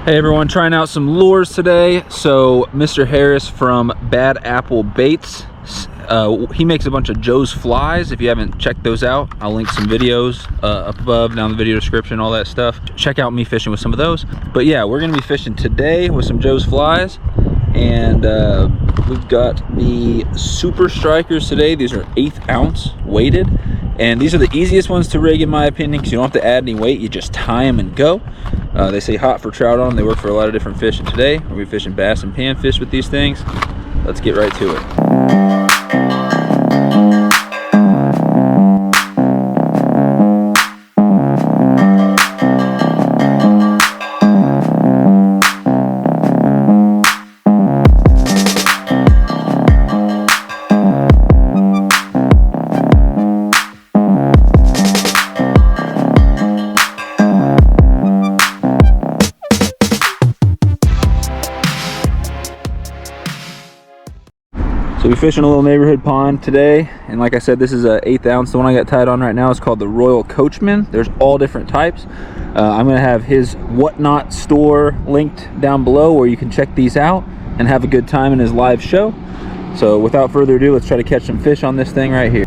Hey everyone, trying out some lures today. So Mr. Harris from Bad Apple Baits, he makes a bunch of Joe's flies. If you haven't checked those out, I'll link some videos up above, down in the video description, all that stuff. Check out me fishing with some of those. But yeah, we're gonna be fishing today with some Joe's flies. And we've got the Super Strikers today. These are 1/8 ounce weighted. And these are the easiest ones to rig in my opinion, because you don't have to add any weight, you just tie them and go. They say hot for trout on them. They work for a lot of different fish. And today, we'll be fishing bass and panfish with these things. Let's get right to it. So we're fishing a little neighborhood pond today, and like I said, this is a 1/8 ounce. The one I got tied on right now is called the Royal Coachman. There's all different types. I'm gonna have his Whatnot store linked down below where you can check these out and have a good time in his live show. So without further ado, let's try to catch some fish on this thing right here.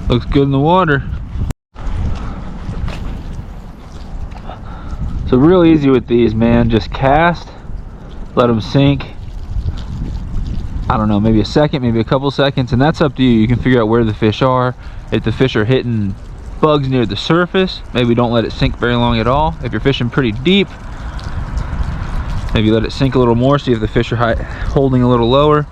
Looks good in the water. So real easy with these, man. Just cast, let them sink. I don't know, maybe a second, maybe a couple seconds, and that's up to you. You can figure out where the fish are. If the fish are hitting bugs near the surface, maybe don't let it sink very long at all. If you're fishing pretty deep, maybe let it sink a little more, see if the fish are holding a little lower.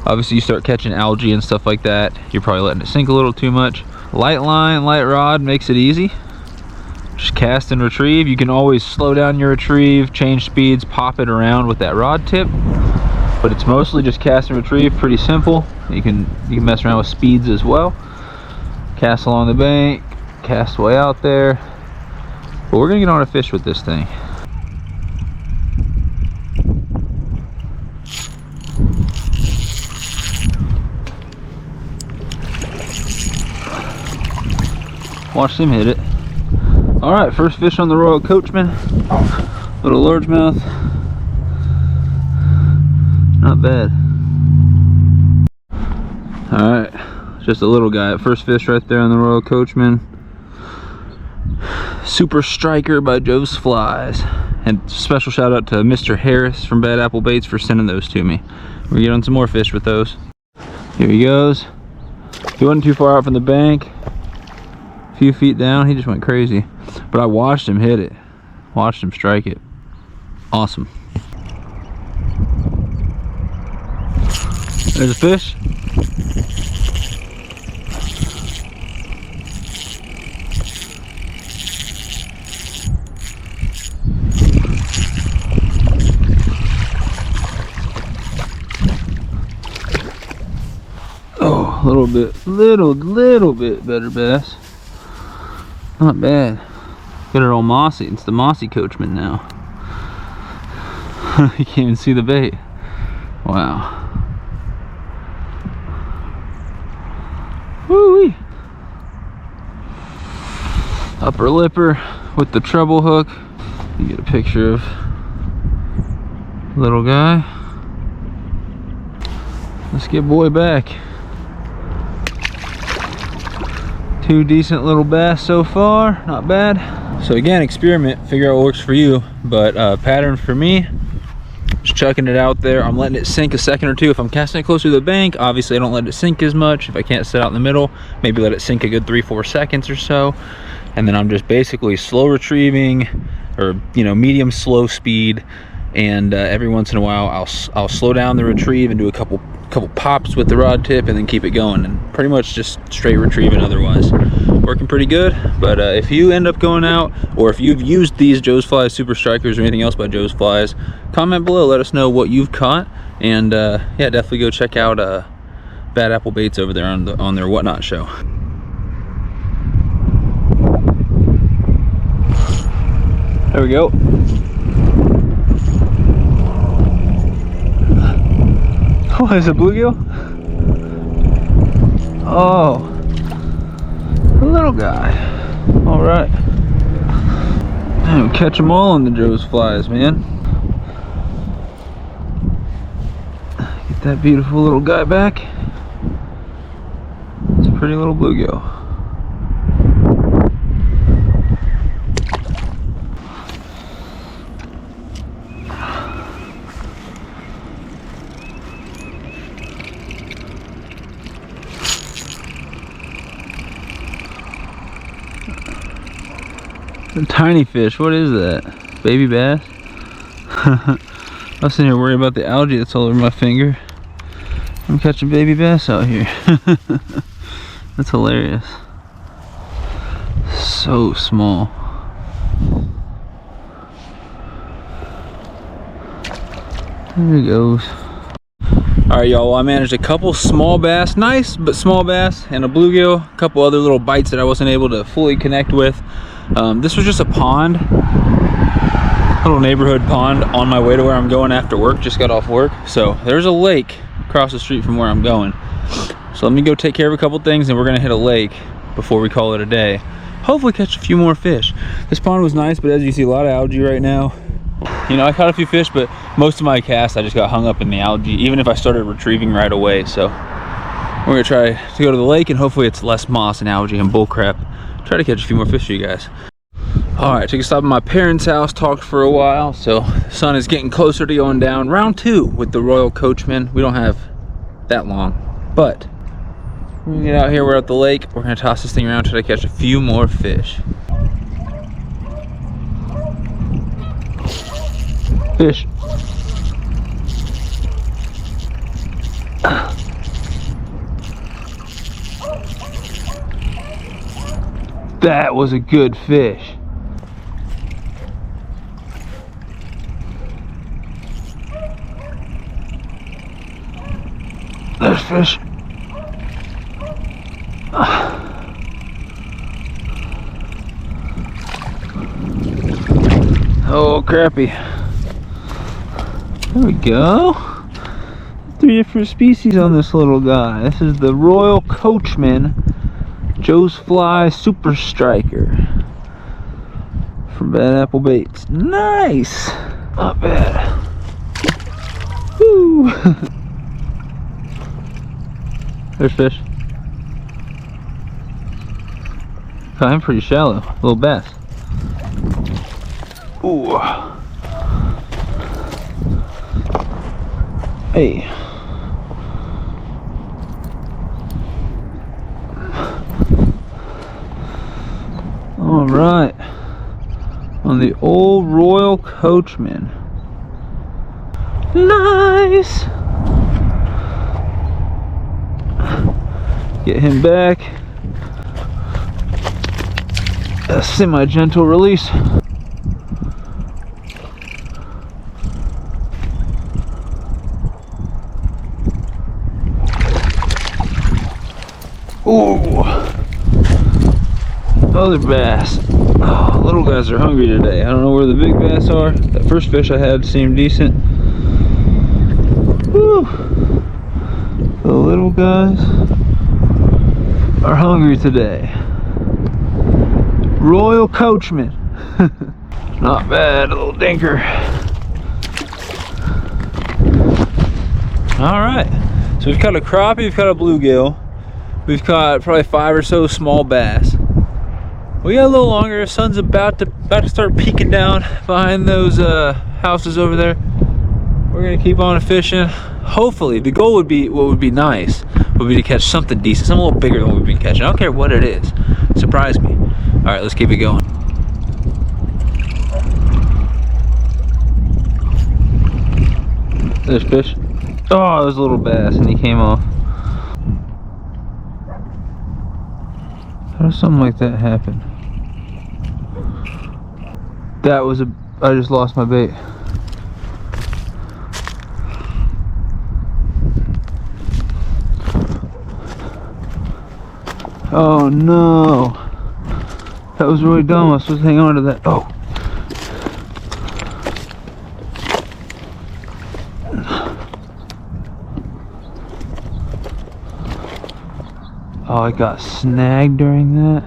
Obviously you start catching algae and stuff like that, you're probably letting it sink a little too much. Light line, light rod makes it easy. Just cast and retrieve. You can always slow down your retrieve, change speeds, pop it around with that rod tip, but it's mostly just cast and retrieve. Pretty simple. You can mess around with speeds as well. Cast along the bank, cast way out there. But we're gonna get on a fish with this thing. Watch him hit it. All right, first fish on the Royal Coachman. Little largemouth. Not bad. All right, just a little guy. First fish right there on the Royal Coachman. Super Striker by Joe's Flies. And special shout out to Mr. Harris from Bad Apple Baits for sending those to me. We're getting on some more fish with those. Here he goes. He wasn't too far out from the bank. A few feet down, he just went crazy. But I watched him hit it. Watched him strike it. Awesome. There's a fish. Oh, a little bit better bass. Not bad. Got it all mossy. It's the mossy Coachman now. You can't even see the bait. Wow. Woo-wee. Upper lipper with the treble hook. You get a picture of little guy. Let's get boy back. Two decent little bass so far, not bad. So again, experiment, figure out what works for you, but pattern for me, just chucking it out there. I'm letting it sink a second or two. If I'm casting it closer to the bank, obviously I don't let it sink as much. If I can't sit out in the middle, maybe let it sink a good 3-4 seconds or so. And then I'm just basically slow retrieving, or medium slow speed. And every once in a while I'll slow down the retrieve and do a couple pops with the rod tip and then keep it going, and pretty much just straight retrieving otherwise. Working pretty good. But if you end up going out, or if you've used these Joe's Flies Super Strikers or anything else by Joe's Flies, comment below, let us know what you've caught. And yeah, definitely go check out Bad Apple Baits over there on their Whatnot show. There we go. Oh, is it bluegill? Oh, a little guy. All right. Man, we catch them all on the Joe's flies, man. Get that beautiful little guy back. It's a pretty little bluegill. A tiny fish. What is that? Baby bass? I was sitting here worried about the algae that's all over my finger. I'm catching baby bass out here. That's hilarious. So small. There he goes. Alright, y'all, well, I managed a couple small bass, nice but small bass, and a bluegill, a couple other little bites that I wasn't able to fully connect with. This was just a pond, little neighborhood pond on my way to where I'm going after work. Just got off work, so there's a lake across the street from where I'm going. So let me go take care of a couple things, and we're gonna hit a lake before we call it a day. Hopefully catch a few more fish. This pond was nice, but as you see, a lot of algae right now. You know, I caught a few fish, but most of my casts I just got hung up in the algae, even if I started retrieving right away. So we're gonna try to go to the lake, and hopefully it's less moss and algae and bullcrap. Try to catch a few more fish for you guys. All right, took a stop at my parents' house, talked for a while. So the sun is getting closer to going down. Round 2 with the Royal Coachman. We don't have that long, but we're gonna get out here. We're at the lake. We're gonna toss this thing around, try to catch a few more fish. Fish. That was a good fish. There's fish. Oh, crappie. There we go. 3 different species on this little guy. This is the Royal Coachman Joe's Fly Super Striker from Bad Apple Baits. Nice! Not bad. Woo! There's fish. Oh, I'm pretty shallow. Little bass. Ooh. Hey. All right. On the old Royal Coachman. Nice. Get him back. A semi-gentle release. Ooh, other bass. Oh, little guys are hungry today. I don't know where the big bass are. That first fish I had seemed decent. Woo. The little guys are hungry today. Royal Coachman. Not bad, a little dinker. All right, so we've caught a crappie, we've caught a bluegill. We've caught probably 5 or so small bass. We got a little longer. The sun's about to start peeking down behind those houses over there. We're gonna keep on fishing. Hopefully, the goal would be, what would be nice, would be to catch something decent, something a little bigger than what we've been catching. I don't care what it is. Surprise me. All right, let's keep it going. There's fish. Oh, there's a little bass, and he came off. How does something like that happen? That was I just lost my bait. Oh no. That was really dumb. I was supposed to hang on to that. Oh. Oh, I got snagged during that.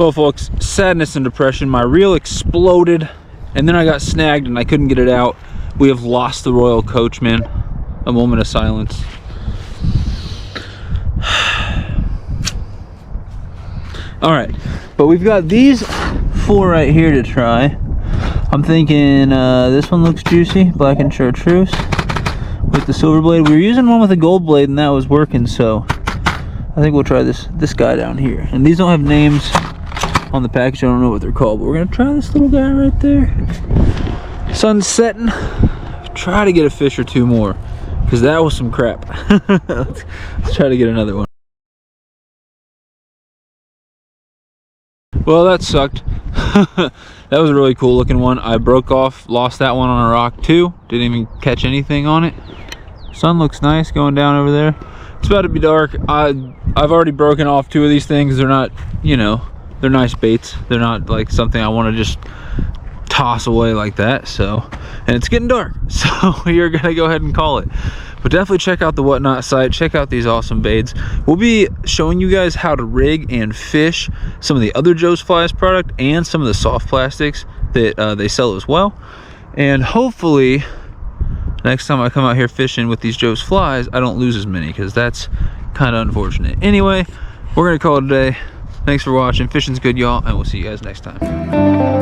Well folks, sadness and depression. My reel exploded and then I got snagged and I couldn't get it out. We have lost the Royal Coachman. A moment of silence. All right, but we've got these 4 right here to try. I'm thinking this one looks juicy, black and chartreuse with the silver blade. We were using one with a gold blade and that was working, so I think we'll try this guy down here. And these don't have names on the package, I don't know what they're called, but we're gonna try this little guy right there. Sun's setting. Try to get a fish or 2 more, because that was some crap. Let's try to get another one. Well, that sucked. That was a really cool looking one. I broke off, lost that one on a rock too. Didn't even catch anything on it. Sun looks nice going down over there. It's about to be dark. I've already broken off 2 of these things. They're not, you know, they're nice baits. They're not like something I want to just toss away like that. So, and it's getting dark, so you're gonna go ahead and call it. But definitely check out the Whatnot site, check out these awesome baits. We'll be showing you guys how to rig and fish some of the other Joe's Flies product and some of the soft plastics that they sell as well. And hopefully next time I come out here fishing with these Joe's Flies, I don't lose as many, because that's kind of unfortunate. Anyway, we're gonna call it a day. Thanks for watching. Fishing's good, y'all, and we'll see you guys next time.